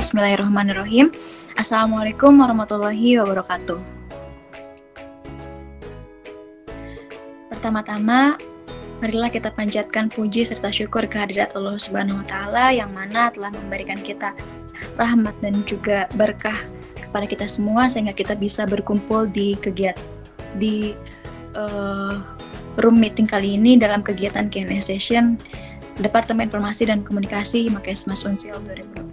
Bismillahirrahmanirrahim. Assalamualaikum warahmatullahi wabarakatuh. Pertama-tama, marilah kita panjatkan puji serta syukur kehadirat Allah Subhanahu wa Ta'ala yang mana telah memberikan kita rahmat dan juga berkah kepada kita semua sehingga kita bisa berkumpul di room meeting kali ini dalam kegiatan Q&A session Departemen Informasi dan Komunikasi Makesmas Unsil 2022.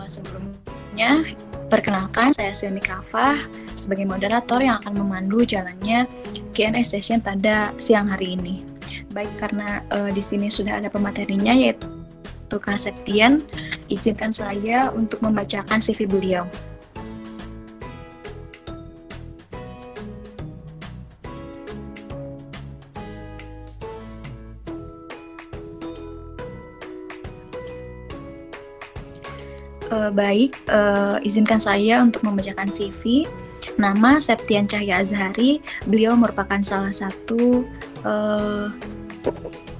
Sebelumnya, perkenalkan saya Silmi Kafah sebagai moderator yang akan memandu jalannya Q&A session pada siang hari ini. Baik, karena di sini sudah ada pematerinya yaitu Kak Septian, izinkan saya untuk membacakan CV beliau. Izinkan saya untuk membacakan CV. Nama Septian Cahya Azhari. Beliau merupakan salah satu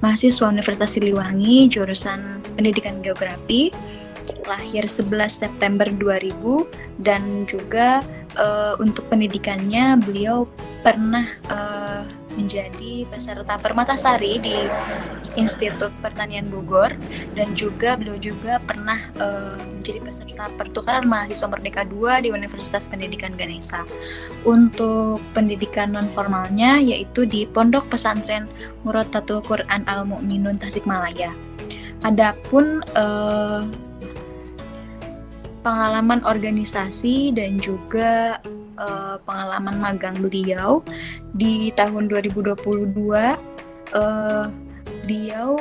mahasiswa Universitas Siliwangi, jurusan Pendidikan Geografi. Lahir 11 September 2000 dan juga untuk pendidikannya beliau pernah menjadi peserta Permatasari di Institut Pertanian Bogor dan juga beliau juga pernah menjadi peserta pertukaran mahasiswa Merdeka II di Universitas Pendidikan Ganesha. Untuk pendidikan non formalnya yaitu di Pondok Pesantren Murotatul Quran Al Mu'minun Tasikmalaya. Adapun pengalaman organisasi dan juga pengalaman magang beliau di tahun 2022, beliau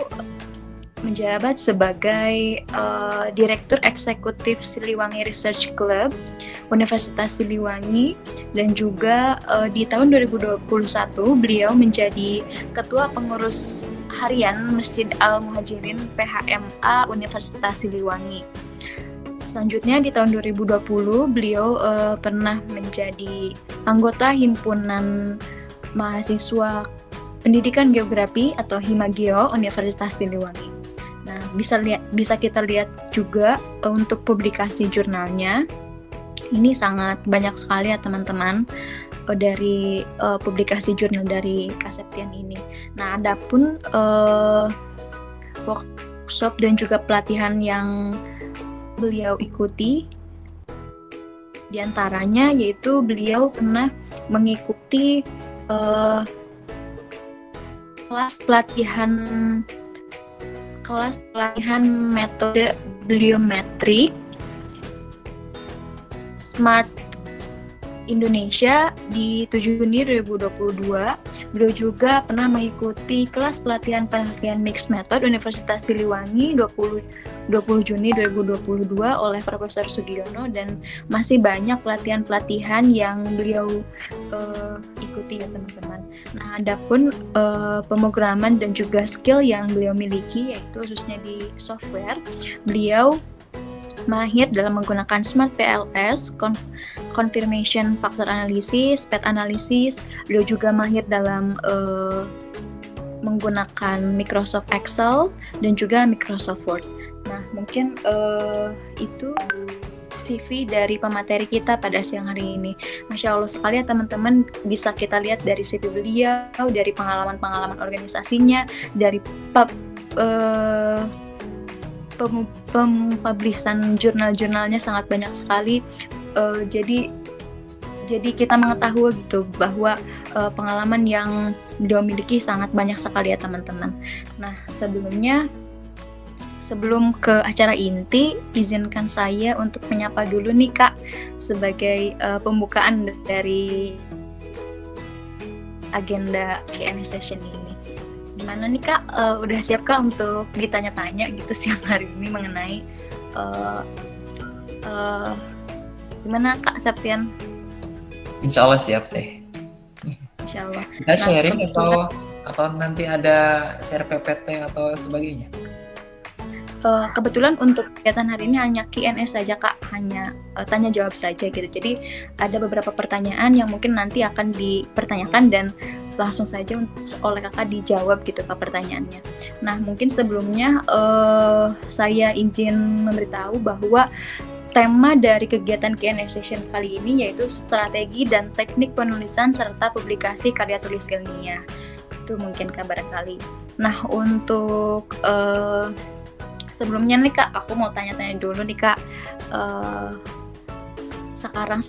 menjabat sebagai Direktur Eksekutif Siliwangi Research Club Universitas Siliwangi dan juga di tahun 2021 beliau menjadi Ketua Pengurus Harian Masjid Al-Muhajirin PHMA Universitas Siliwangi. Selanjutnya di tahun 2020 beliau pernah menjadi anggota Himpunan Mahasiswa Pendidikan Geografi atau Himageo Universitas Siliwangi. Nah, bisa kita lihat juga untuk publikasi jurnalnya. Ini sangat banyak sekali ya teman-teman dari publikasi jurnal dari Kak Septian ini. Nah, adapun workshop dan juga pelatihan yang beliau ikuti diantaranya yaitu beliau pernah mengikuti kelas pelatihan metode biometri Smart Indonesia di 7 Juni 2022. Beliau juga pernah mengikuti kelas pelatihan Mixed Method Universitas Siliwangi 20 Juni 2022 oleh Profesor Sugiono dan masih banyak pelatihan-pelatihan yang beliau ikuti ya teman-teman. Nah, adapun pemrograman dan juga skill yang beliau miliki yaitu khususnya di software, beliau mahir dalam menggunakan Smart PLS, Confirmation Factor Analysis, PET Analysis. Beliau juga mahir dalam menggunakan Microsoft Excel dan juga Microsoft Word. Nah, mungkin itu CV dari pemateri kita pada siang hari ini. Masya Allah sekali ya teman-teman, bisa kita lihat dari CV beliau, dari pengalaman-pengalaman organisasinya, dari pempublisan jurnal-jurnalnya sangat banyak sekali. Jadi kita mengetahui gitu bahwa pengalaman yang beliau miliki sangat banyak sekali ya teman-teman. Nah, sebelum ke acara inti, izinkan saya untuk menyapa dulu nih Kak sebagai pembukaan dari agenda Q&A session ini. Gimana nih Kak, udah siap Kak untuk ditanya-tanya gitu siang hari ini mengenai gimana Kak Septian? Insya Allah siap deh. Insya Allah. Kita sharing atau nanti ada share PPT atau sebagainya? Kebetulan untuk kegiatan hari ini hanya Q&A saja Kak, hanya tanya jawab saja gitu. Jadi ada beberapa pertanyaan yang mungkin nanti akan dipertanyakan dan langsung saja oleh kakak dijawab gitu Kak pertanyaannya. Nah mungkin sebelumnya saya izin memberitahu bahwa tema dari kegiatan Q&A session kali ini yaitu strategi dan teknik penulisan serta publikasi karya tulis ilmiah. Itu mungkin Kak barangkali. Nah untuk sebelumnya nih Kak, aku mau tanya-tanya dulu nih Kak. Sekarang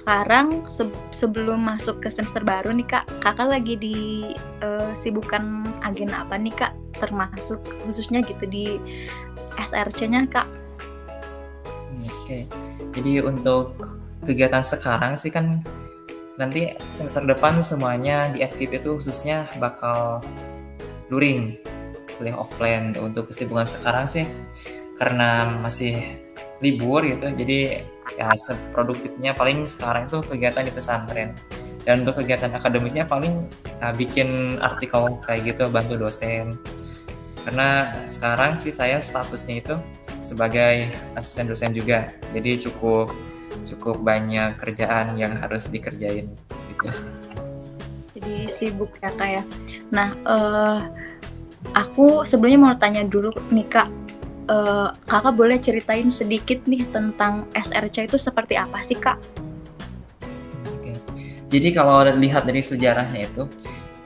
sebelum masuk ke semester baru nih Kak, kakak lagi disibukkan agenda apa nih Kak? Termasuk khususnya gitu di SRC-nya Kak. Oke. Jadi untuk kegiatan sekarang sih kan nanti semester depan semuanya di FKIP itu khususnya bakal luring, kuliah offline. Untuk kesibukan sekarang sih karena masih libur gitu, jadi ya seproduktifnya paling sekarang itu kegiatan di pesantren. Dan untuk kegiatan akademiknya paling bikin artikel kayak gitu, bantu dosen. Karena sekarang sih saya statusnya itu sebagai asisten dosen juga, jadi cukup banyak kerjaan yang harus dikerjain gitu. Jadi sibuk ya Kak ya. Nah aku sebelumnya mau tanya dulu nih Kak, kakak boleh ceritain sedikit nih tentang SRC itu seperti apa sih Kak? Oke. Jadi kalau lihat dari sejarahnya itu,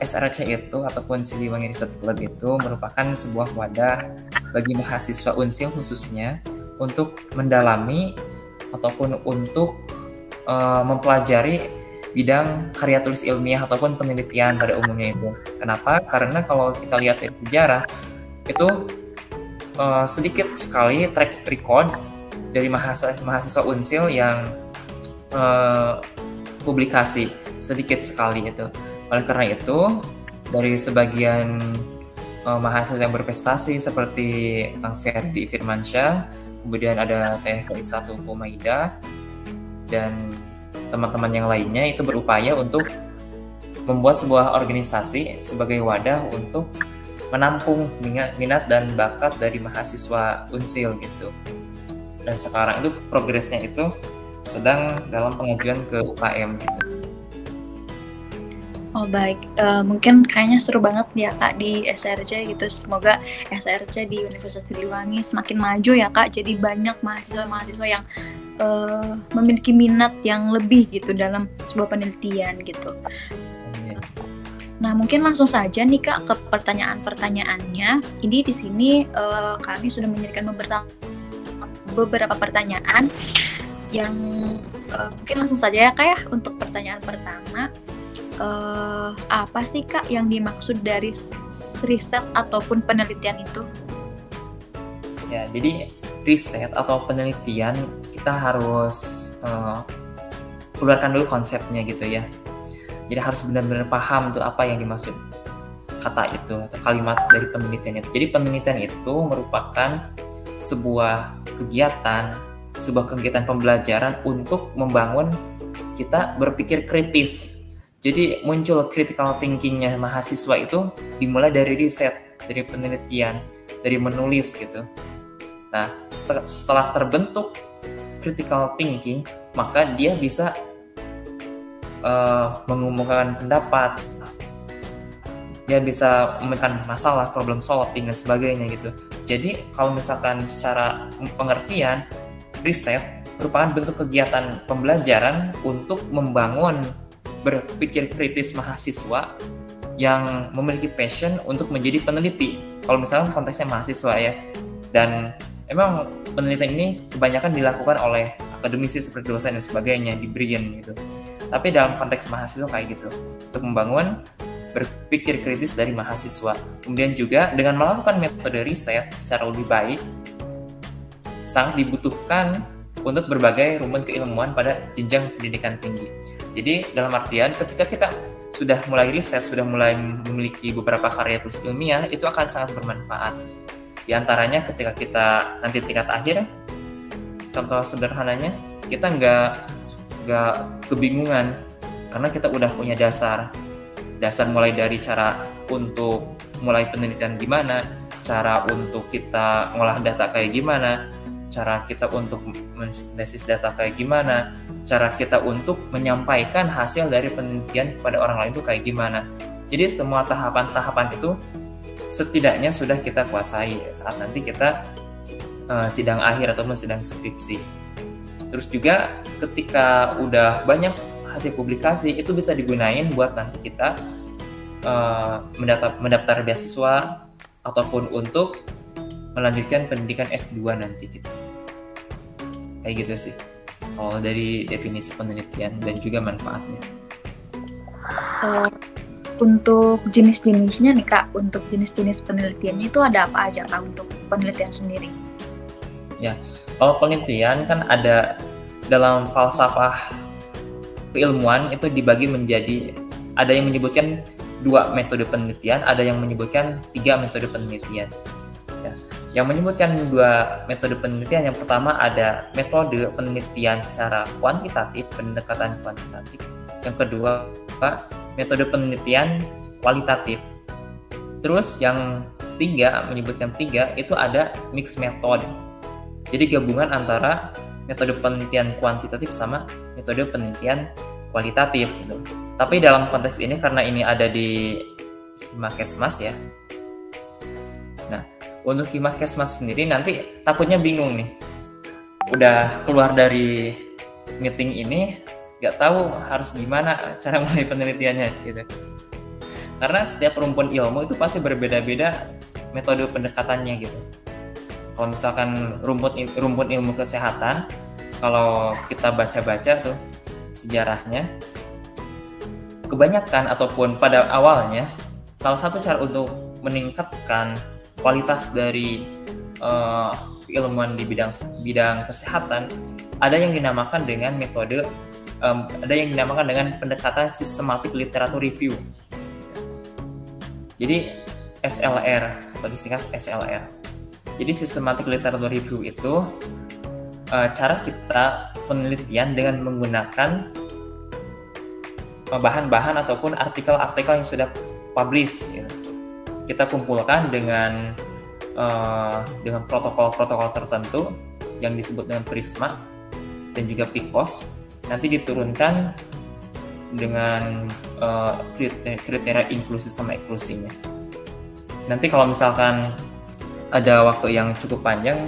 SRC itu ataupun Siliwangi Riset Club itu merupakan sebuah wadah bagi mahasiswa Unsil khususnya untuk mendalami ataupun untuk mempelajari bidang karya tulis ilmiah ataupun penelitian pada umumnya itu. Kenapa? Karena kalau kita lihat dari sejarah itu sedikit sekali track record dari mahasiswa Unsil yang publikasi, sedikit sekali itu. Oleh karena itu, dari sebagian mahasiswa yang berprestasi seperti Kang Ferdi Firmansyah, kemudian ada Teh Satu Humaida, dan teman-teman yang lainnya itu berupaya untuk membuat sebuah organisasi sebagai wadah untuk menampung minat dan bakat dari mahasiswa Unsil gitu. Dan sekarang itu progresnya itu sedang dalam pengajuan ke UKM gitu. Oh baik, mungkin kayaknya seru banget ya Kak di SRC gitu. Semoga SRC di Universitas Siliwangi semakin maju ya Kak. Jadi banyak mahasiswa-mahasiswa yang memiliki minat yang lebih gitu dalam sebuah penelitian gitu. Nah mungkin langsung saja nih Kak ke pertanyaan-pertanyaannya. Ini di sini kami sudah menyediakan beberapa pertanyaan yang mungkin langsung saja ya Kak ya. Untuk pertanyaan pertama, apa sih Kak yang dimaksud dari riset ataupun penelitian itu? Ya, jadi riset atau penelitian kita harus keluarkan dulu konsepnya gitu ya. Jadi harus benar-benar paham tuh apa yang dimaksud kata itu atau kalimat dari penelitian itu. Jadi penelitian itu merupakan sebuah kegiatan pembelajaran untuk membangun kita berpikir kritis. Jadi muncul critical thinking-nya mahasiswa itu dimulai dari riset, dari penelitian, dari menulis gitu. Nah, setelah terbentuk critical thinking, maka dia bisa mengumumkan pendapat, dia bisa memecahkan masalah, problem solving dan sebagainya gitu. Jadi kalau misalkan secara pengertian, riset merupakan bentuk kegiatan pembelajaran untuk membangun berpikir kritis mahasiswa yang memiliki passion untuk menjadi peneliti. Kalau misalkan konteksnya mahasiswa ya, dan emang penelitian ini kebanyakan dilakukan oleh akademisi seperti dosen dan sebagainya di BRIN gitu. Tapi dalam konteks mahasiswa kayak gitu, untuk membangun berpikir kritis dari mahasiswa. Kemudian juga dengan melakukan metode riset secara lebih baik, sangat dibutuhkan untuk berbagai rumpun keilmuan pada jenjang pendidikan tinggi. Jadi dalam artian ketika kita sudah mulai riset, sudah mulai memiliki beberapa karya tulis ilmiah, itu akan sangat bermanfaat. Di antaranya ketika kita nanti tingkat akhir, contoh sederhananya, kita nggak kebingungan karena kita udah punya dasar mulai dari cara untuk mulai penelitian gimana, cara untuk kita ngolah data kayak gimana, cara kita untuk mensintesis data kayak gimana, cara kita untuk menyampaikan hasil dari penelitian kepada orang lain itu kayak gimana. Jadi semua tahapan-tahapan itu setidaknya sudah kita kuasai saat nanti kita sidang akhir ataupun sidang skripsi. Terus juga ketika udah banyak hasil publikasi, itu bisa digunain buat nanti kita mendaftar beasiswa ataupun untuk melanjutkan pendidikan S2 nanti gitu. Kayak gitu sih kalau dari definisi penelitian dan juga manfaatnya. Untuk jenis-jenisnya nih Kak, untuk jenis-jenis penelitiannya itu ada apa aja Kak untuk penelitian sendiri? Ya, kalau penelitian kan ada dalam falsafah keilmuan itu dibagi menjadi, ada yang menyebutkan 2 metode penelitian, ada yang menyebutkan 3 metode penelitian. Ya, yang menyebutkan 2 metode penelitian, yang pertama ada metode penelitian secara kuantitatif, pendekatan kuantitatif. Yang kedua, metode penelitian kualitatif. Terus yang 3, menyebutkan 3, itu ada mixed method. Jadi gabungan antara metode penelitian kuantitatif sama metode penelitian kualitatif gitu. Tapi dalam konteks ini karena ini ada di Himakesmas ya. Nah, untuk Himakesmas sendiri nanti takutnya bingung nih. Udah keluar dari meeting ini, nggak tahu harus gimana cara mulai penelitiannya gitu. Karena setiap rumpun ilmu itu pasti berbeda-beda metode pendekatannya gitu. Kalau misalkan rumpun ilmu kesehatan, kalau kita baca-baca tuh sejarahnya, kebanyakan ataupun pada awalnya salah satu cara untuk meningkatkan kualitas dari keilmuan di bidang kesehatan ada yang dinamakan dengan metode ada yang dinamakan dengan pendekatan systematic literature review. Jadi SLR atau disingkat SLR. Jadi systematic literature review itu cara kita penelitian dengan menggunakan bahan-bahan ataupun artikel-artikel yang sudah publish. Gitu. Kita kumpulkan dengan protokol-protokol tertentu yang disebut dengan Prisma dan juga PICOS. Nanti diturunkan dengan kriteria inklusi sama eksklusinya. Nanti kalau misalkan ada waktu yang cukup panjang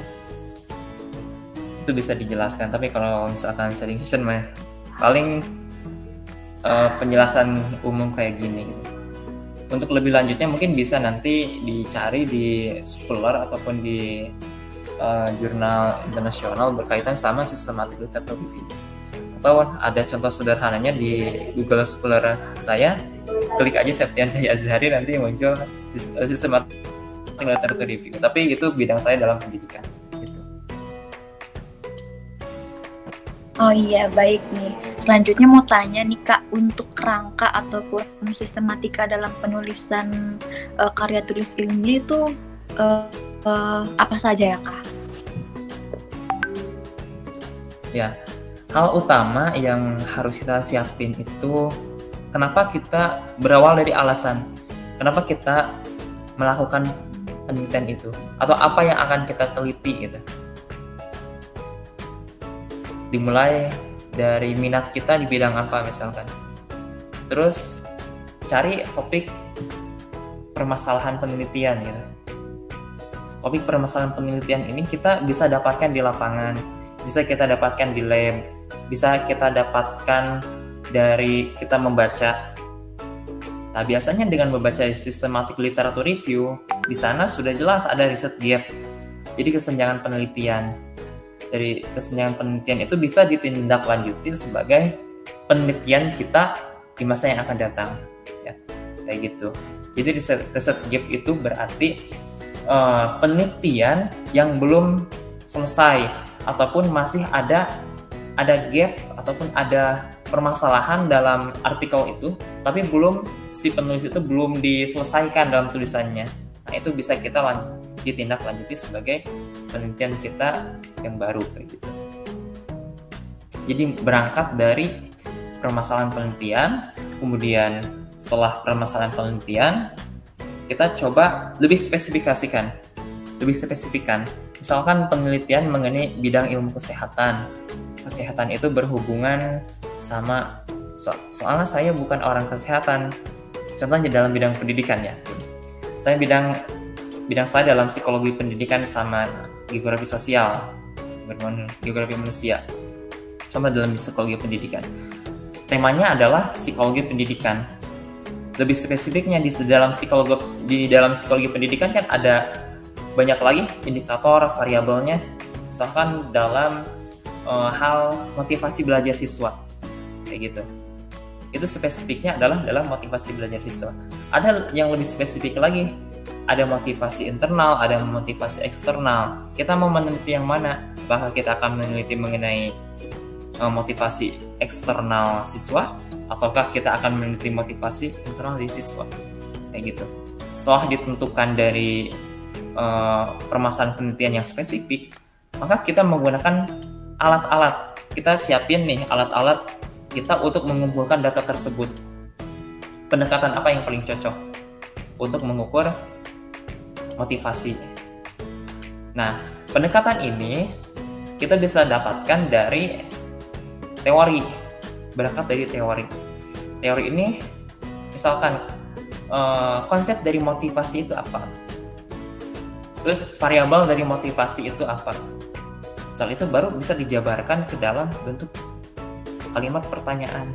itu bisa dijelaskan, tapi kalau misalkan sharing session mah paling penjelasan umum kayak gini gitu. Untuk lebih lanjutnya mungkin bisa nanti dicari di Scholar ataupun di jurnal internasional berkaitan sama systematic literature review. Atau ada contoh sederhananya di Google Scholar saya, klik aja Septian Cahya Azhari, nanti muncul systematic literature review. Tapi itu bidang saya dalam pendidikan. Gitu. Oh iya, baik nih. Selanjutnya mau tanya nih Kak, untuk kerangka ataupun sistematika dalam penulisan karya tulis ilmiah itu apa saja ya Kak? Ya, hal utama yang harus kita siapin itu kenapa kita berawal dari alasan, kenapa kita melakukan penelitian itu, atau apa yang akan kita teliti gitu. Dimulai dari minat kita di bidang apa misalkan. Terus cari topik permasalahan penelitian gitu. Topik permasalahan penelitian ini kita bisa dapatkan di lapangan, bisa kita dapatkan di lab, bisa kita dapatkan dari kita membaca. Nah, biasanya dengan membaca systematic literature review, di sana sudah jelas ada riset gap. Jadi kesenjangan penelitian. Dari kesenjangan penelitian itu bisa ditindaklanjuti sebagai penelitian kita di masa yang akan datang. Ya, kayak gitu. Jadi riset gap itu berarti penelitian yang belum selesai ataupun masih ada gap ataupun ada permasalahan dalam artikel itu, tapi si penulis itu belum diselesaikan dalam tulisannya. Nah, itu bisa kita ditindaklanjuti sebagai penelitian kita yang baru kayak gitu. Jadi berangkat dari permasalahan penelitian, kemudian setelah permasalahan penelitian kita coba lebih spesifikasikan. Misalkan penelitian mengenai bidang ilmu kesehatan. Kesehatan itu berhubungan sama soalnya saya bukan orang kesehatan, Contohnya dalam bidang pendidikan ya. Bidang saya dalam psikologi pendidikan sama geografi sosial, geografi manusia. Contoh dalam psikologi pendidikan. Temanya adalah psikologi pendidikan. Lebih spesifiknya di dalam psikologi pendidikan kan ada banyak lagi indikator variabelnya. Misalkan dalam hal motivasi belajar siswa, kayak gitu. Itu spesifiknya adalah dalam motivasi belajar siswa. Ada yang lebih spesifik lagi, ada motivasi internal, ada motivasi eksternal. Kita mau meneliti yang mana? Apakah kita akan meneliti mengenai motivasi eksternal siswa, ataukah kita akan meneliti motivasi internal di siswa, kayak gitu. Setelah ditentukan dari permasalahan penelitian yang spesifik, maka kita menggunakan alat-alat. Kita siapin nih alat-alat kita untuk mengumpulkan data tersebut. Pendekatan apa yang paling cocok untuk mengukur motivasinya. Nah, pendekatan ini kita bisa dapatkan dari teori, berangkat dari teori. Teori ini misalkan konsep dari motivasi itu apa? Terus variabel dari motivasi itu apa? Soal itu baru bisa dijabarkan ke dalam bentuk kalimat pertanyaan.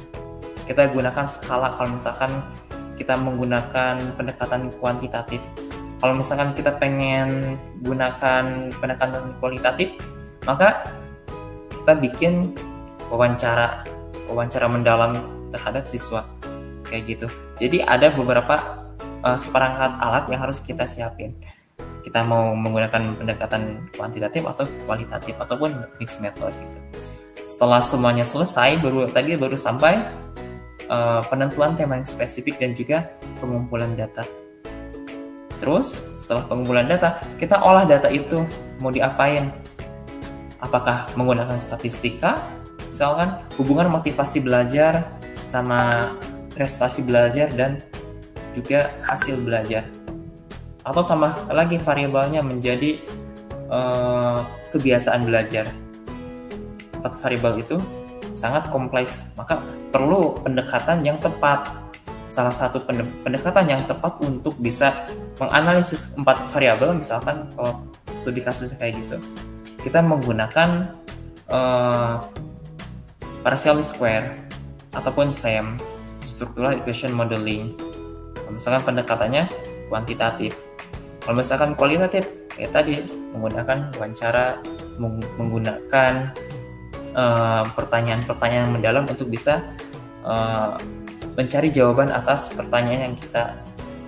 Kita gunakan skala kalau misalkan kita menggunakan pendekatan kuantitatif. Kalau misalkan kita pengen gunakan pendekatan kualitatif, maka kita bikin wawancara mendalam terhadap siswa, kayak gitu. Jadi ada beberapa seperangkat alat yang harus kita siapin. Kita mau menggunakan pendekatan kuantitatif atau kualitatif ataupun mixed method gitu. Setelah semuanya selesai, baru sampai penentuan tema yang spesifik dan juga pengumpulan data. Terus setelah pengumpulan data, kita olah data itu mau diapain? Apakah menggunakan statistika? Misalkan hubungan motivasi belajar sama prestasi belajar dan juga hasil belajar. Atau tambah lagi variabelnya menjadi kebiasaan belajar. 4 variabel itu sangat kompleks, maka perlu pendekatan yang tepat. Salah satu pendekatan yang tepat untuk bisa menganalisis 4 variabel, misalkan kalau studi kasusnya kayak gitu, kita menggunakan partial square ataupun SEM, structural equation modeling. Misalkan pendekatannya kuantitatif. Kalau misalkan kualitatif, kayak tadi menggunakan wawancara, menggunakan pertanyaan-pertanyaan mendalam untuk bisa mencari jawaban atas pertanyaan yang kita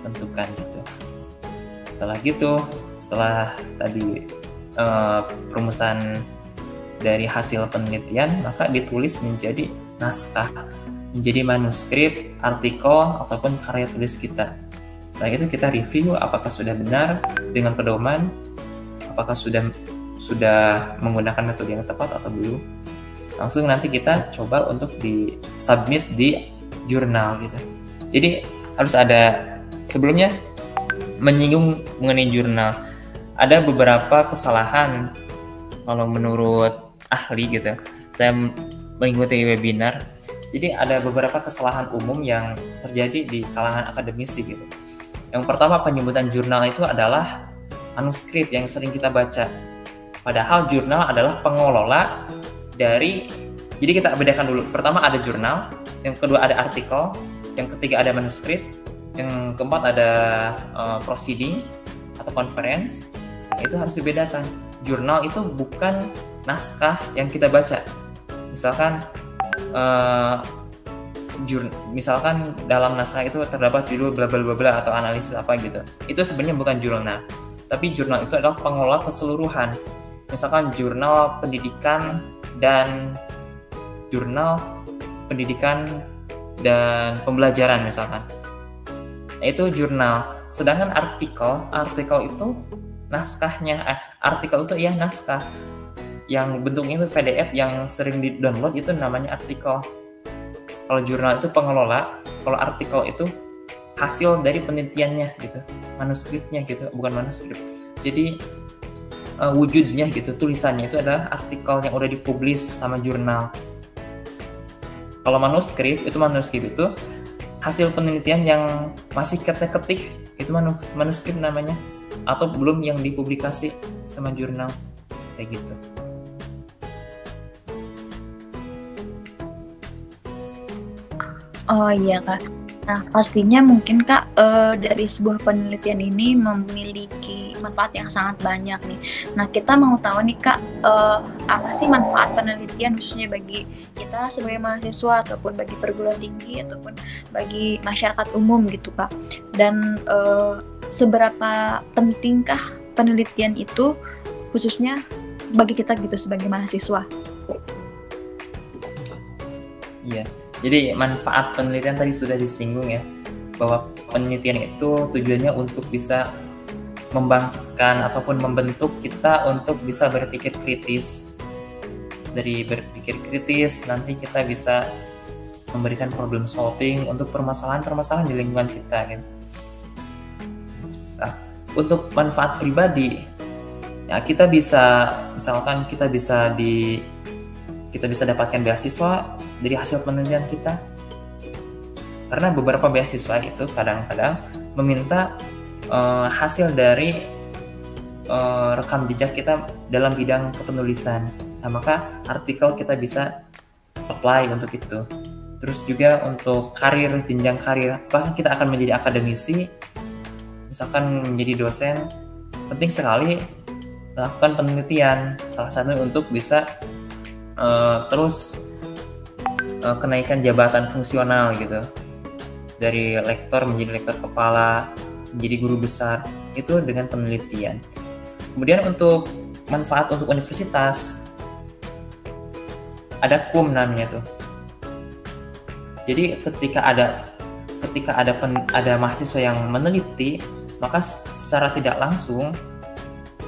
tentukan gitu. Setelah tadi perumusan dari hasil penelitian, maka ditulis menjadi naskah, menjadi manuskrip, artikel ataupun karya tulis kita. Setelah itu kita review apakah sudah benar dengan pedoman, apakah sudah menggunakan metode yang tepat atau belum. Langsung nanti kita coba untuk di-submit di jurnal gitu. Jadi harus ada, sebelumnya menyinggung mengenai jurnal, ada beberapa kesalahan kalau menurut ahli gitu. Saya mengikuti webinar, jadi ada beberapa kesalahan umum yang terjadi di kalangan akademisi gitu. Yang pertama, penyebutan jurnal itu adalah manuskrip yang sering kita baca. Padahal jurnal adalah pengelola dari, jadi kita bedakan dulu. Pertama ada jurnal, yang kedua ada artikel, yang ketiga ada manuskrip, yang keempat ada proceeding atau conference. Itu harus dibedakan. Jurnal itu bukan naskah yang kita baca. Misalkan misalkan dalam naskah itu terdapat judul bla bla bla bla atau analisis apa gitu. Itu sebenarnya bukan jurnal. Tapi jurnal itu adalah pengelola keseluruhan. Misalkan jurnal pendidikan dan pembelajaran misalkan. Nah, itu jurnal. Sedangkan artikel itu naskahnya. Artikel itu ya naskah. Yang bentuknya itu PDF yang sering di-download itu namanya artikel. Kalau jurnal itu pengelola, kalau artikel itu hasil dari penelitiannya gitu, manuskripnya gitu, bukan manuskrip. Jadi wujudnya gitu, tulisannya itu adalah artikel yang udah dipublish sama jurnal. Kalau manuskrip itu hasil penelitian yang masih ketik-ketik, itu manuskrip namanya, atau belum yang dipublikasi sama jurnal kayak gitu. Oh iya Kak. Nah pastinya mungkin Kak dari sebuah penelitian ini memiliki manfaat yang sangat banyak nih. Nah kita mau tahu nih Kak, apa sih manfaat penelitian khususnya bagi kita sebagai mahasiswa ataupun bagi perguruan tinggi ataupun bagi masyarakat umum gitu Kak. Dan seberapa pentingkah penelitian itu khususnya bagi kita gitu sebagai mahasiswa? Iya. Jadi manfaat penelitian tadi sudah disinggung ya, bahwa penelitian itu tujuannya untuk bisa membangkitkan ataupun membentuk kita untuk bisa berpikir kritis. Dari berpikir kritis nanti kita bisa memberikan problem solving untuk permasalahan-permasalahan di lingkungan kita gitu. Nah, untuk manfaat pribadi ya kita bisa, misalkan kita bisa dapatkan beasiswa dari hasil penelitian kita, karena beberapa beasiswa itu kadang-kadang meminta hasil dari rekam jejak kita dalam bidang kepenulisan. Nah, maka artikel kita bisa apply untuk itu. Terus juga untuk karir, jenjang karir, apakah kita akan menjadi akademisi, misalkan menjadi dosen, penting sekali melakukan penelitian, salah satu untuk bisa terus kenaikan jabatan fungsional gitu, dari lektor menjadi lektor kepala, menjadi guru besar, itu dengan penelitian. Kemudian untuk manfaat untuk universitas, ada QUM namanya tuh. Jadi ketika ada mahasiswa yang meneliti, maka secara tidak langsung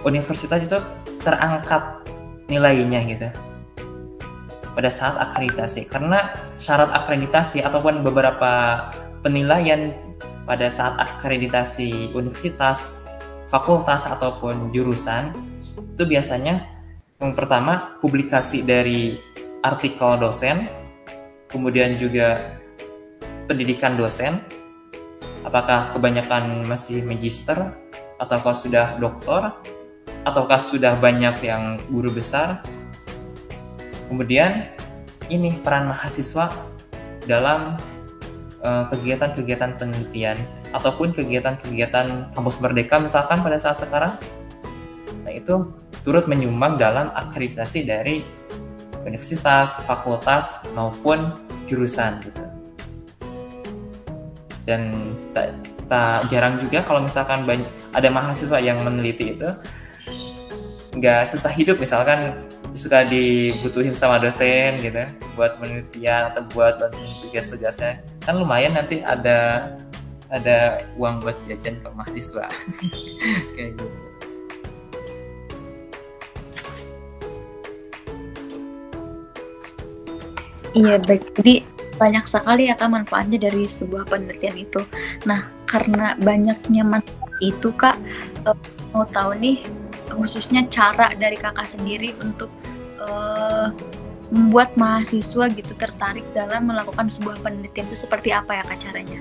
universitas itu terangkat nilainya gitu pada saat akreditasi, karena syarat akreditasi ataupun beberapa penilaian pada saat akreditasi universitas, fakultas ataupun jurusan itu biasanya yang pertama publikasi dari artikel dosen, kemudian juga pendidikan dosen, apakah kebanyakan masih magister ataukah sudah doktor ataukah sudah banyak yang guru besar. Kemudian ini peran mahasiswa dalam kegiatan-kegiatan penelitian ataupun kegiatan-kegiatan kampus merdeka misalkan pada saat sekarang. Nah, itu turut menyumbang dalam akreditasi dari universitas, fakultas maupun jurusan gitu. Dan tak jarang juga kalau misalkan ada mahasiswa yang meneliti itu nggak susah hidup, misalkan suka dibutuhin sama dosen gitu buat penelitian atau buat bantuin tugas-tugasnya, kan lumayan nanti ada uang buat jajan ke mahasiswa. Kayak gitu. Iya baik, jadi banyak sekali ya Kak manfaatnya dari sebuah penelitian itu. Nah karena banyaknya manfaat itu Kak, mau tahu nih khususnya cara dari Kakak sendiri untuk membuat mahasiswa gitu tertarik dalam melakukan sebuah penelitian itu seperti apa ya Kak caranya?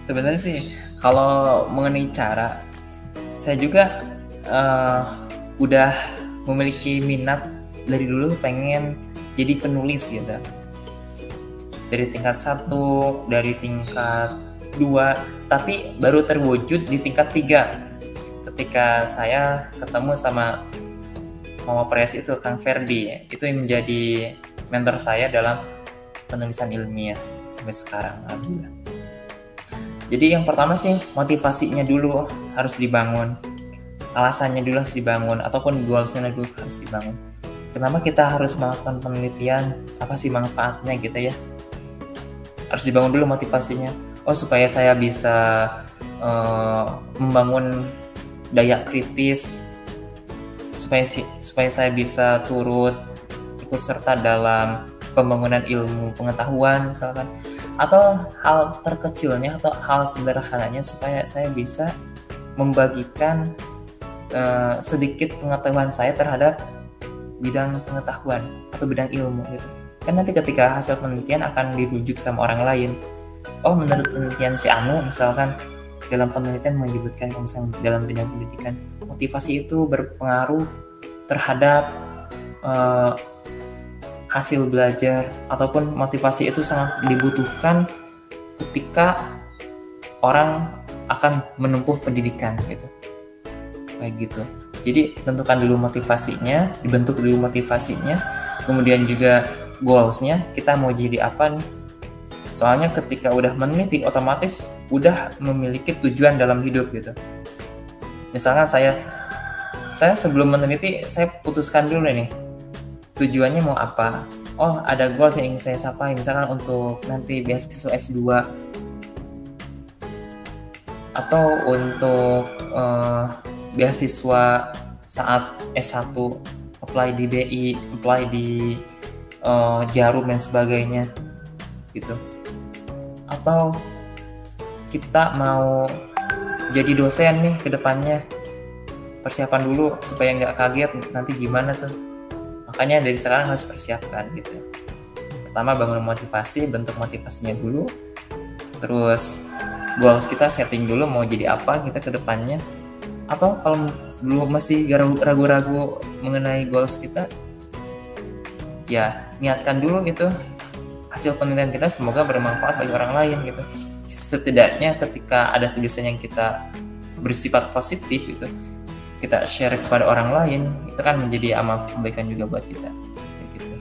Sebenarnya sih kalau mengenai cara, saya juga udah memiliki minat dari dulu pengen jadi penulis gitu. Dari tingkat 1, dari tingkat 2, tapi baru terwujud di tingkat 3 ketika saya ketemu sama Mama Pres itu, Kang Ferdi, itu yang menjadi mentor saya dalam penulisan ilmiah sampai sekarang. Alhamdulillah. Jadi yang pertama sih motivasinya dulu harus dibangun, alasannya dulu harus dibangun, ataupun goalsnya dulu harus dibangun. Kenapa kita harus melakukan penelitian, apa sih manfaatnya gitu ya, harus dibangun dulu motivasinya. Oh, supaya saya bisa membangun daya kritis, supaya saya bisa turut ikut serta dalam pembangunan ilmu pengetahuan misalkan, atau hal terkecilnya atau hal sederhananya supaya saya bisa membagikan sedikit pengetahuan saya terhadap bidang pengetahuan atau bidang ilmu gitu. Kan nanti ketika hasil penelitian akan dirujuk sama orang lain. Oh, menurut penelitian si Anu misalkan, dalam penelitian menyebutkan kalau misalnya dalam bidang pendidikan, motivasi itu berpengaruh terhadap hasil belajar, ataupun motivasi itu sangat dibutuhkan ketika orang akan menempuh pendidikan gitu. Kayak gitu. Jadi tentukan dulu motivasinya, dibentuk dulu motivasinya, kemudian juga goals-nya, kita mau jadi apa nih. Soalnya ketika udah meneliti, otomatis udah memiliki tujuan dalam hidup gitu. Misalkan saya sebelum meneliti, saya putuskan dulu nih, tujuannya mau apa. Oh, ada goals yang ingin saya capai, misalkan untuk nanti beasiswa S2, atau untuk beasiswa saat S1, apply di BI, apply di Jarum dan sebagainya gitu. Atau kita mau jadi dosen nih ke depannya, persiapan dulu supaya nggak kaget nanti gimana tuh. Makanya dari sekarang harus persiapkan gitu. Pertama bangun motivasi, bentuk motivasinya dulu. Terus goals kita setting dulu mau jadi apa kita ke depannya. Atau kalau dulu masih ragu-ragu mengenai goals kita, ya niatkan dulu gitu. Hasil penelitian kita semoga bermanfaat bagi orang lain gitu. Setidaknya ketika ada tulisan yang kita bersifat positif gitu, kita share kepada orang lain, itu kan menjadi amal kebaikan juga buat kita. Kayak gitu.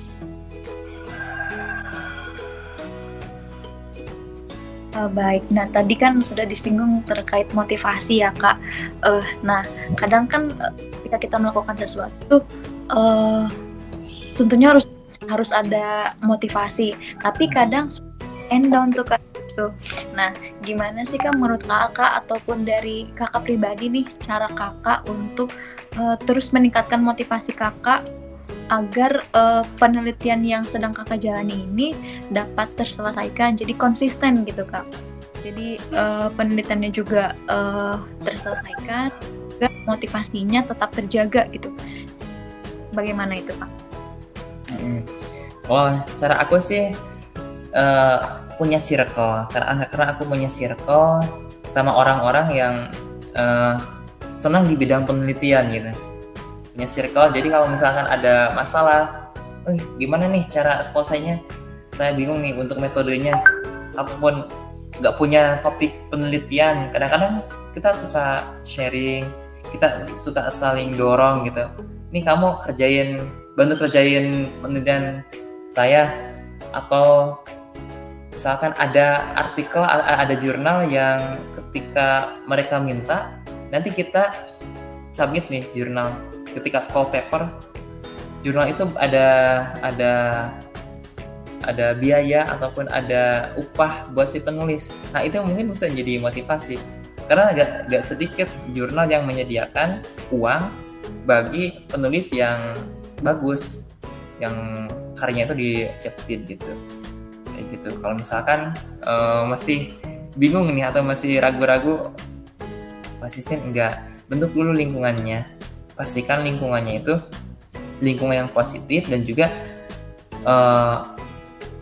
Baik, nah tadi kan sudah disinggung terkait motivasi ya Kak. Nah kadang kan ketika kita melakukan sesuatu, tentunya harus ada motivasi. Tapi kadang end down tuh Kak. Nah, gimana sih Kak menurut Kakak ataupun dari Kakak pribadi nih cara Kakak untuk terus meningkatkan motivasi Kakak agar penelitian yang sedang Kakak jalani ini dapat terselesaikan, jadi konsisten gitu Kak. Jadi penelitiannya juga terselesaikan, juga motivasinya tetap terjaga gitu. Bagaimana itu Kak? Oh, cara aku sih punya circle, karena aku punya circle sama orang-orang yang senang di bidang penelitian gitu. Punya circle, jadi kalau misalkan ada masalah, gimana nih cara selesainya, saya bingung nih untuk metodenya, ataupun nggak punya topik penelitian, kadang-kadang kita suka sharing, kita suka saling dorong gitu. Nih kamu bantu kerjain penelitian saya, atau misalkan ada artikel, ada jurnal yang ketika mereka minta, nanti kita submit nih jurnal. Ketika call paper, jurnal itu ada biaya ataupun ada upah buat si penulis. Nah itu mungkin bisa jadi motivasi, karena agak sedikit jurnal yang menyediakan uang bagi penulis yang bagus, yang karyanya itu dicetin gitu. Gitu. Kalau misalkan masih bingung nih atau masih ragu-ragu, konsisten enggak, bentuk dulu lingkungannya, pastikan lingkungannya itu lingkungan yang positif dan juga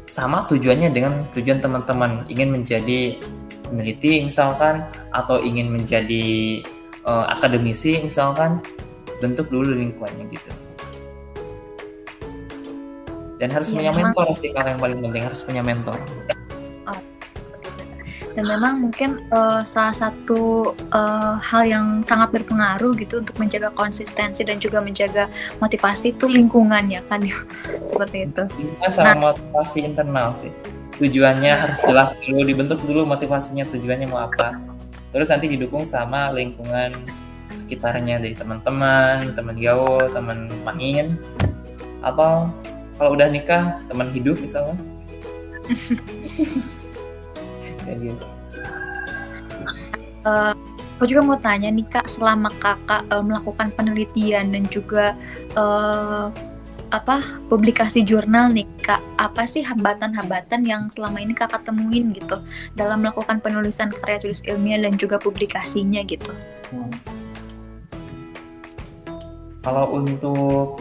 sama tujuannya dengan tujuan teman-teman, ingin menjadi peneliti misalkan, atau ingin menjadi akademisi misalkan, bentuk dulu lingkungannya gitu. Dan harus punya mentor sih, kalau yang paling penting harus punya mentor. Dan memang mungkin salah satu hal yang sangat berpengaruh gitu untuk menjaga konsistensi dan juga menjaga motivasi itu lingkungan ya kan ya. Seperti itu. Lingkungan sama motivasi internal sih. Tujuannya harus jelas dulu, dibentuk dulu motivasinya, tujuannya mau apa. Terus nanti didukung sama lingkungan sekitarnya, dari teman-teman, teman gaul, teman main, atau kalau udah nikah, teman hidup misalnya. Kayak gitu. Aku juga mau tanya nih Kak, selama Kakak melakukan penelitian dan juga publikasi jurnal nih Kak, apa sih hambatan-hambatan yang selama ini Kakak temuin gitu dalam melakukan penulisan karya tulis ilmiah dan juga publikasinya gitu? Kalau untuk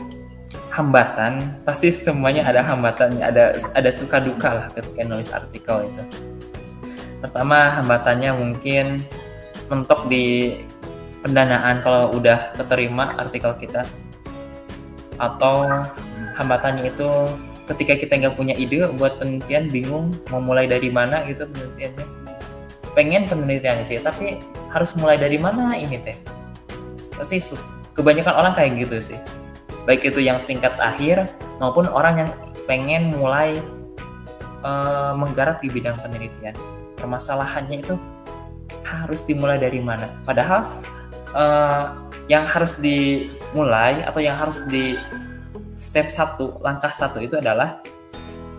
hambatan, pasti semuanya ada hambatannya, ada suka duka lah ketika nulis artikel itu. Pertama, hambatannya mungkin mentok di pendanaan kalau udah keterima artikel kita, atau hambatannya itu ketika kita nggak punya ide buat penelitian, bingung mau mulai dari mana gitu penelitiannya. Pengen penelitiannya sih, tapi harus mulai dari mana ini teh. Pasti kebanyakan orang kayak gitu sih. Baik itu yang tingkat akhir maupun orang yang pengen mulai menggarap di bidang penelitian. Permasalahannya itu harus dimulai dari mana? Padahal yang harus dimulai atau yang harus di step 1, langkah 1 itu adalah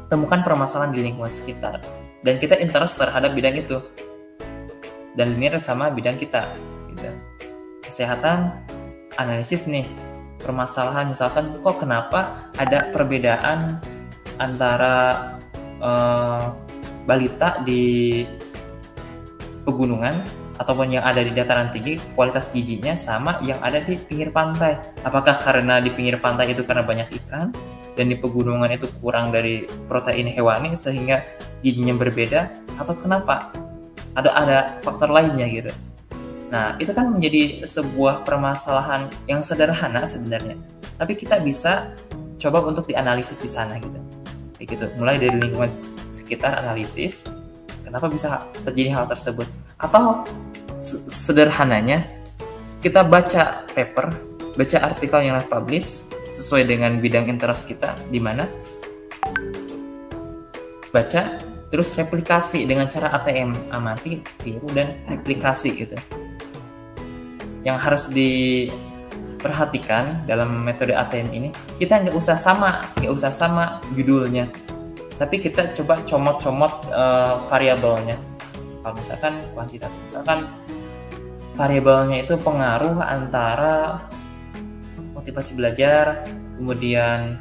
temukan permasalahan di lingkungan sekitar. Dan kita interest terhadap bidang itu. Dan linear sama bidang kita. Gitu. Kesehatan, analisis nih. Permasalahan misalkan kok kenapa ada perbedaan antara balita di pegunungan ataupun yang ada di dataran tinggi kualitas gizinya sama yang ada di pinggir pantai. Apakah karena di pinggir pantai itu karena banyak ikan dan di pegunungan itu kurang dari protein hewani sehingga gizinya berbeda, atau kenapa? Ada faktor lainnya gitu. Nah, itu kan menjadi sebuah permasalahan yang sederhana sebenarnya. Tapi kita bisa coba untuk dianalisis di sana gitu. Kayak gitu. Mulai dari lingkungan sekitar analisis, kenapa bisa terjadi hal tersebut? Atau sederhananya kita baca paper, baca artikel yang publish sesuai dengan bidang interest kita di mana, baca terus replikasi dengan cara ATM, amati, tiru, dan replikasi gitu. Yang harus diperhatikan dalam metode ATM ini, kita nggak usah sama judulnya, tapi kita coba comot-comot variabelnya. Kalau misalkan kuantitatif, misalkan variabelnya itu pengaruh antara motivasi belajar, kemudian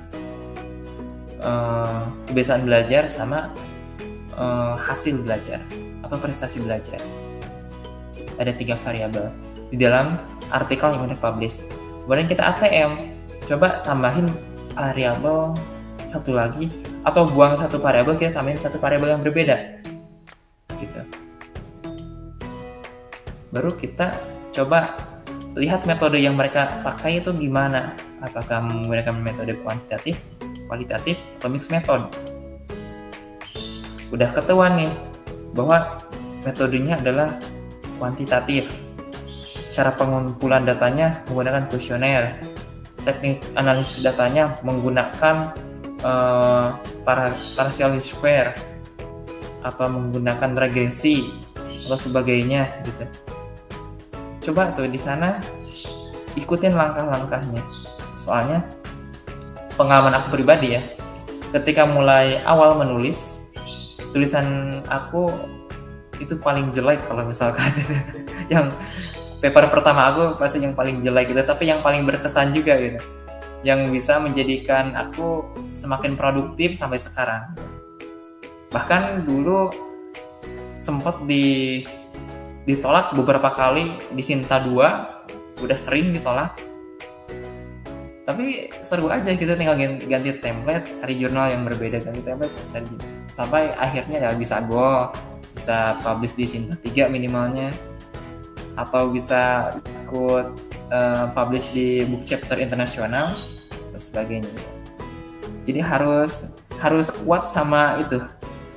kebiasaan belajar sama hasil belajar atau prestasi belajar. Ada 3 variabel di dalam artikel yang udah publish. Kemudian kita ATM, coba tambahin variabel satu lagi, atau buang satu variabel, kita tambahin satu variabel yang berbeda gitu. Baru kita coba lihat metode yang mereka pakai itu gimana, apakah menggunakan metode kuantitatif, kualitatif, atau mixed method. Udah ketahuan nih bahwa metodenya adalah kuantitatif. Cara pengumpulan datanya menggunakan kuesioner. Teknik analisis datanya menggunakan partial least square atau menggunakan regresi atau sebagainya gitu. Coba tuh di sana ikutin langkah-langkahnya. Soalnya pengalaman aku pribadi ya, ketika mulai awal menulis, tulisan aku itu paling jelek kalau misalkan yang paper pertama aku pasti yang paling jelek gitu, tapi yang paling berkesan juga gitu, yang bisa menjadikan aku semakin produktif sampai sekarang. Bahkan dulu sempat ditolak beberapa kali di Sinta 2, udah sering ditolak, tapi seru aja gitu, tinggal ganti template, cari jurnal yang berbeda, ganti template, cari sampai akhirnya ya bisa bisa publish di Sinta 3 minimalnya, atau bisa ikut publish di book chapter internasional dan sebagainya. Jadi harus kuat sama itu,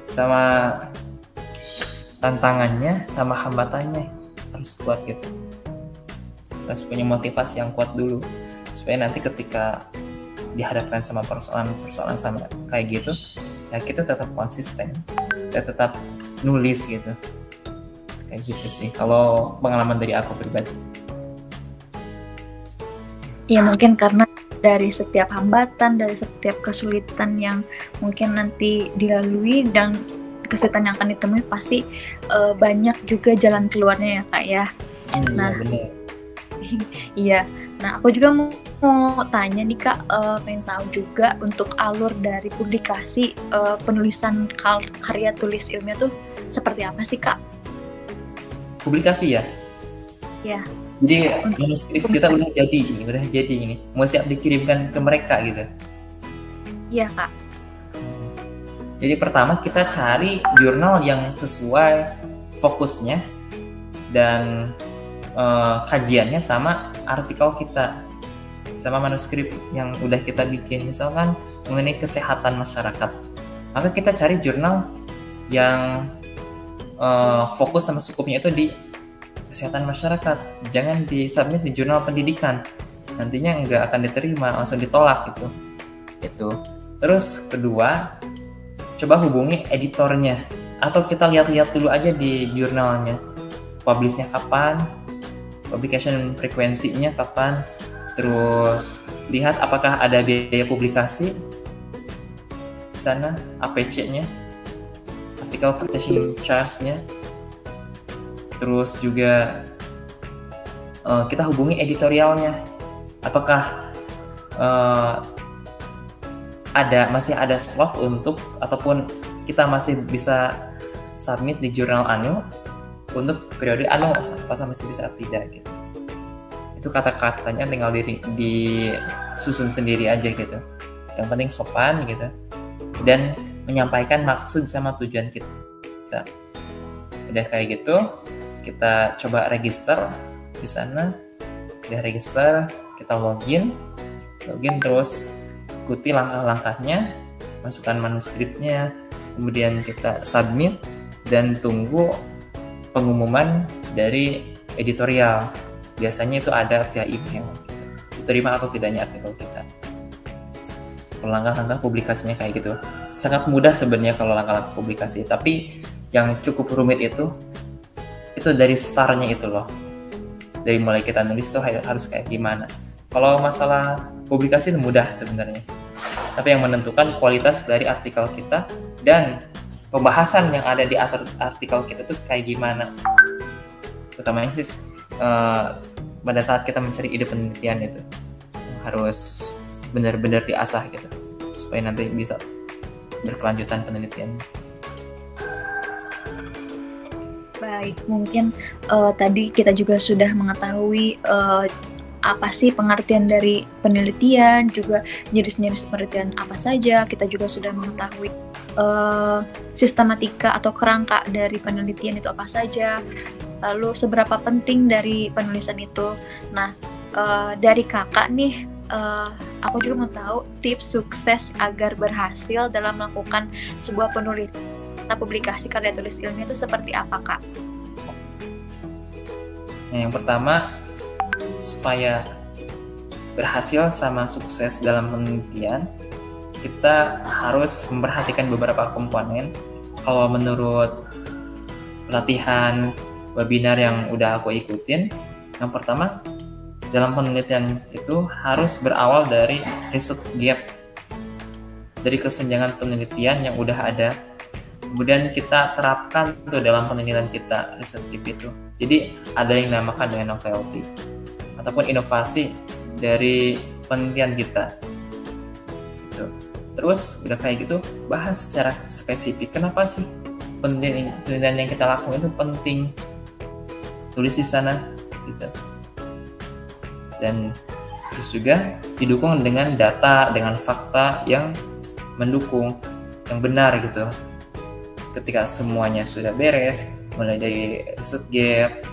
sama tantangannya, sama hambatannya, harus kuat gitu. Harus punya motivasi yang kuat dulu supaya nanti ketika dihadapkan sama persoalan sama kayak gitu, ya kita tetap konsisten, kita tetap nulis gitu. Kayak gitu sih kalau pengalaman dari aku pribadi. Ya mungkin karena dari setiap hambatan, dari setiap kesulitan yang mungkin nanti dilalui dan kesulitan yang akan ditemui, pasti banyak juga jalan keluarnya ya Kak ya. Nah, iya. Nah, aku juga mau tanya nih Kak, pengen tahu juga untuk alur dari publikasi penulisan karya tulis ilmiah tuh seperti apa sih Kak? Publikasi ya? Ya. Jadi manuskrip kita udah jadi ini, mau siap dikirimkan ke mereka gitu. Iya Kak. Jadi pertama kita cari jurnal yang sesuai fokusnya dan kajiannya sama artikel kita, sama manuskrip yang udah kita bikin, misalkan mengenai kesehatan masyarakat. Maka kita cari jurnal yang fokus sama skupnya itu di kesehatan masyarakat. Jangan disubmit di jurnal pendidikan, nantinya nggak akan diterima, langsung ditolak gitu. Itu. Terus kedua, coba hubungi editornya, atau kita lihat-lihat dulu aja di jurnalnya, publishnya kapan, publication frekuensinya kapan, terus lihat apakah ada biaya publikasi di sana, APC-nya, article publication charge-nya. Terus juga kita hubungi editorialnya, apakah masih ada slot untuk, ataupun kita masih bisa submit di jurnal anu untuk periode anu, apakah masih bisa atau tidak gitu. Itu kata-katanya tinggal disusun sendiri aja gitu. Yang penting sopan gitu, dan menyampaikan maksud sama tujuan kita. Udah kayak gitu, kita coba register di sana. Udah register, kita login terus ikuti langkah-langkahnya, masukkan manuskripnya, kemudian kita submit dan tunggu pengumuman dari editorial. Biasanya itu ada via email gitu. Diterima atau tidaknya artikel kita. Langkah-langkah publikasinya kayak gitu. Sangat mudah sebenarnya kalau langkah-langkah publikasi, tapi yang cukup rumit itu dari startnya itu loh. Dari mulai kita nulis tuh harus kayak gimana. Kalau masalah publikasi itu mudah sebenarnya, tapi yang menentukan kualitas dari artikel kita dan pembahasan yang ada di artikel kita tuh kayak gimana. Utamanya sih pada saat kita mencari ide penelitian itu harus benar-benar diasah gitu, supaya nanti bisa berkelanjutan penelitiannya. Baik, mungkin tadi kita juga sudah mengetahui apa sih pengertian dari penelitian, juga jenis-jenis penelitian apa saja. Kita juga sudah mengetahui sistematika atau kerangka dari penelitian itu apa saja, lalu seberapa penting dari penulisan itu. Nah, dari kakak nih, aku juga mau tahu tips sukses agar berhasil dalam melakukan sebuah penulisan atau publikasi karya tulis ilmiah itu seperti apa, Kak? Nah, yang pertama, supaya berhasil sama sukses dalam penelitian, kita harus memperhatikan beberapa komponen. Kalau menurut pelatihan webinar yang udah aku ikutin, yang pertama, dalam penelitian itu harus berawal dari riset gap, dari kesenjangan penelitian yang udah ada. Kemudian kita terapkan tuh dalam penelitian kita, riset gap itu. Jadi ada yang dinamakan dengan novelty ataupun inovasi dari penelitian kita. Gitu. Terus udah kayak gitu, bahas secara spesifik kenapa sih penelitian yang kita lakukan itu penting, tulis di sana gitu. Dan terus juga didukung dengan data, dengan fakta yang mendukung, yang benar gitu. Ketika semuanya sudah beres, mulai dari riset gap,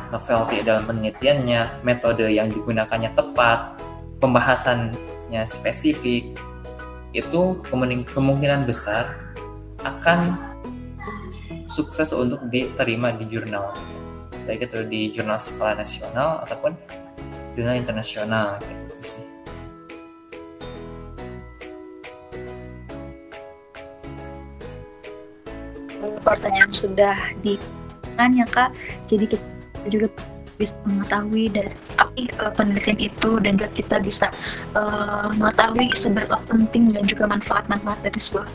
novelty dalam penelitiannya, metode yang digunakannya tepat, pembahasannya spesifik, itu kemungkinan besar akan sukses untuk diterima di jurnal, baik itu di jurnal skala nasional ataupun jurnal internasional gitu sih. Pertanyaan sudah ditanya, Kak, jadi kita juga bisa mengetahui dari penelitian itu, dan juga kita bisa mengetahui seberapa penting dan juga manfaat-manfaat dari sebuah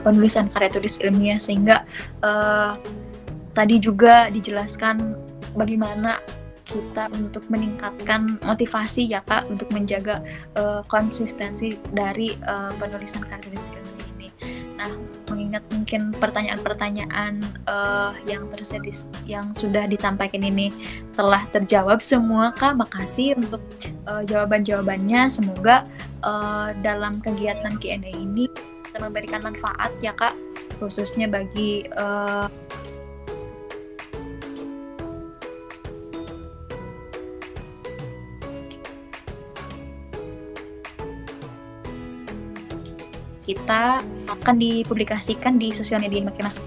penulisan karya tulis ilmiah, sehingga tadi juga dijelaskan bagaimana kita untuk meningkatkan motivasi ya Kak, untuk menjaga konsistensi dari penulisan karya tulis ilmiah ini. Nah, mengingat mungkin pertanyaan-pertanyaan yang sudah disampaikan ini telah terjawab semua, Kak. Makasih untuk jawaban-jawabannya. Semoga dalam kegiatan Q&A ini bisa memberikan manfaat ya, Kak, khususnya bagi kita akan dipublikasikan di sosial media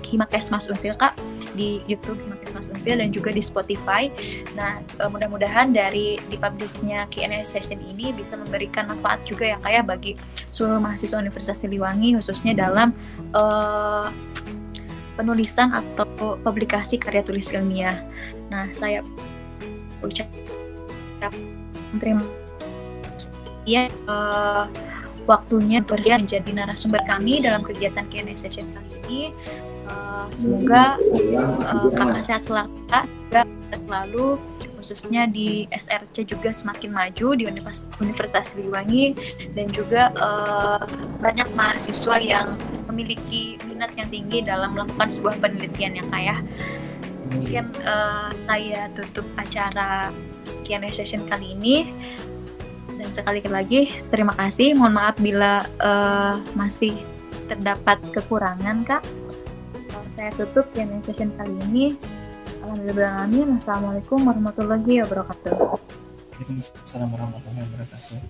Himakesmas Unsil, Kak, di YouTube Himakesmas Unsil dan juga di Spotify. Nah, mudah-mudahan dari dipublishnya Q&A session ini bisa memberikan manfaat juga ya, Kak, ya, bagi seluruh mahasiswa Universitas Siliwangi, khususnya dalam penulisan atau publikasi karya tulis ilmiah. Nah, saya ucap terima kasih waktunya bersedia menjadi narasumber kami dalam kegiatan Q&A session kali ini. Semoga kakak sehat selalu, khususnya di SRC juga semakin maju di Universitas Siliwangi, dan juga banyak mahasiswa yang memiliki minat yang tinggi dalam melakukan sebuah penelitian yang kaya. Mungkin saya tutup acara Q&A session kali ini. Dan sekali lagi terima kasih. Mohon maaf bila masih terdapat kekurangan, Kak. Saya tutup Q&A session kali ini. Alhamdulillah. Assalamualaikum warahmatullahi wabarakatuh. Waalaikumsalam warahmatullahi wabarakatuh.